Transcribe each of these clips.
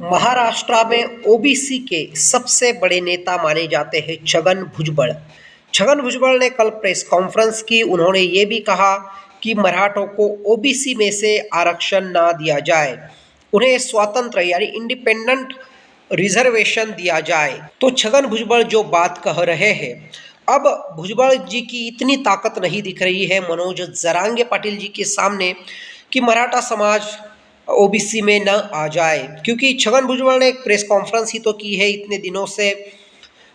महाराष्ट्र में ओबीसी के सबसे बड़े नेता माने जाते हैं छगन भुजबल। छगन भुजबल ने कल प्रेस कॉन्फ्रेंस की। उन्होंने ये भी कहा कि मराठों को ओबीसी में से आरक्षण ना दिया जाए, उन्हें स्वतंत्र यानी इंडिपेंडेंट रिजर्वेशन दिया जाए। तो छगन भुजबल जो बात कह रहे हैं, अब भुजबल जी की इतनी ताकत नहीं दिख रही है मनोज जरांगे पाटिल जी के सामने कि मराठा समाज ओबीसी में न आ जाए, क्योंकि छगन भुजबल ने एक प्रेस कॉन्फ्रेंस ही तो की है। इतने दिनों से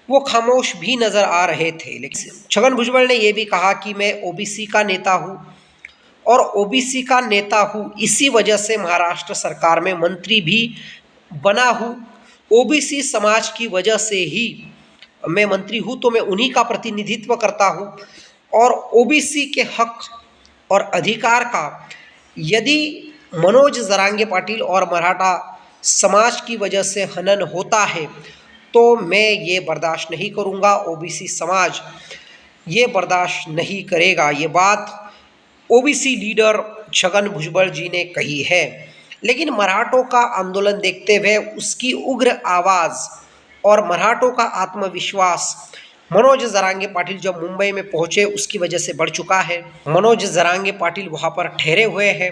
वो खामोश भी नजर आ रहे थे, लेकिन छगन भुजबल ने यह भी कहा कि मैं ओबीसी का नेता हूं और ओबीसी का नेता हूं इसी वजह से महाराष्ट्र सरकार में मंत्री भी बना हूं। ओबीसी समाज की वजह से ही मैं मंत्री हूं, तो मैं उन्हीं का प्रतिनिधित्व करता हूं और ओबीसी के हक और अधिकार का यदि मनोज जरांगे पाटिल और मराठा समाज की वजह से हनन होता है तो मैं ये बर्दाश्त नहीं करूंगा। ओबीसी समाज ये बर्दाश्त नहीं करेगा। ये बात ओबीसी लीडर छगन भुजबल जी ने कही है। लेकिन मराठों का आंदोलन देखते हुए उसकी उग्र आवाज़ और मराठों का आत्मविश्वास मनोज जरांगे पाटिल जब मुंबई में पहुंचे उसकी वजह से बढ़ चुका है। मनोज जरांगे पाटिल वहां पर ठहरे हुए हैं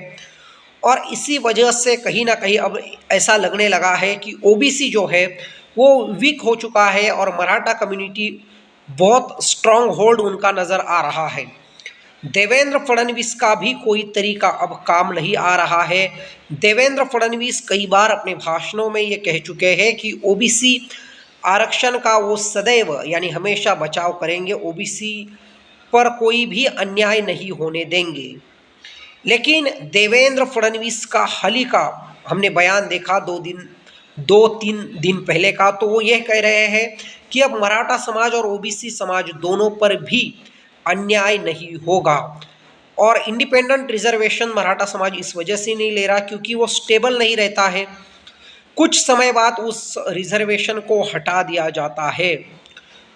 और इसी वजह से कहीं ना कहीं अब ऐसा लगने लगा है कि ओबीसी जो है वो वीक हो चुका है और मराठा कम्युनिटी बहुत स्ट्रांग होल्ड उनका नज़र आ रहा है। देवेंद्र फडणवीस का भी कोई तरीका अब काम नहीं आ रहा है। देवेंद्र फडणवीस कई बार अपने भाषणों में ये कह चुके हैं कि ओबीसी आरक्षण का वो सदैव यानी हमेशा बचाव करेंगे, ओबीसी पर कोई भी अन्याय नहीं होने देंगे। लेकिन देवेंद्र फडणवीस का हाल ही का हमने बयान देखा 2-3 दिन पहले का, तो वो यह कह रहे हैं कि अब मराठा समाज और ओबीसी समाज दोनों पर भी अन्याय नहीं होगा और इंडिपेंडेंट रिजर्वेशन मराठा समाज इस वजह से नहीं ले रहा क्योंकि वो स्टेबल नहीं रहता है। कुछ समय बाद उस रिजर्वेशन को हटा दिया जाता है।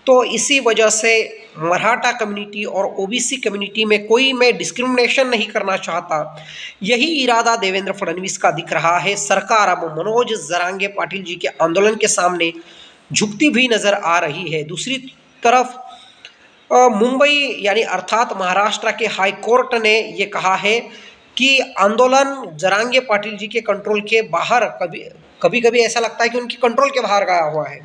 तो इसी वजह से मराठा कम्युनिटी और ओबीसी कम्युनिटी में कोई मैं डिस्क्रिमिनेशन नहीं करना चाहता, यही इरादा देवेंद्र फडणवीस का दिख रहा है। सरकार अब मनोज जरांगे पाटिल जी के आंदोलन के सामने झुकती भी नजर आ रही है। दूसरी तरफ मुंबई यानी अर्थात महाराष्ट्र के हाई कोर्ट ने ये कहा है कि आंदोलन जरांगे पाटिल जी के कंट्रोल के बाहर कभी कभी ऐसा लगता है कि उनके कंट्रोल के बाहर गया हुआ है,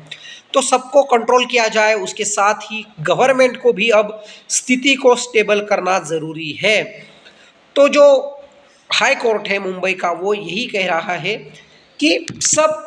तो सबको कंट्रोल किया जाए। उसके साथ ही गवर्नमेंट को भी अब स्थिति को स्टेबल करना ज़रूरी है। तो जो हाई कोर्ट है मुंबई का वो यही कह रहा है कि सब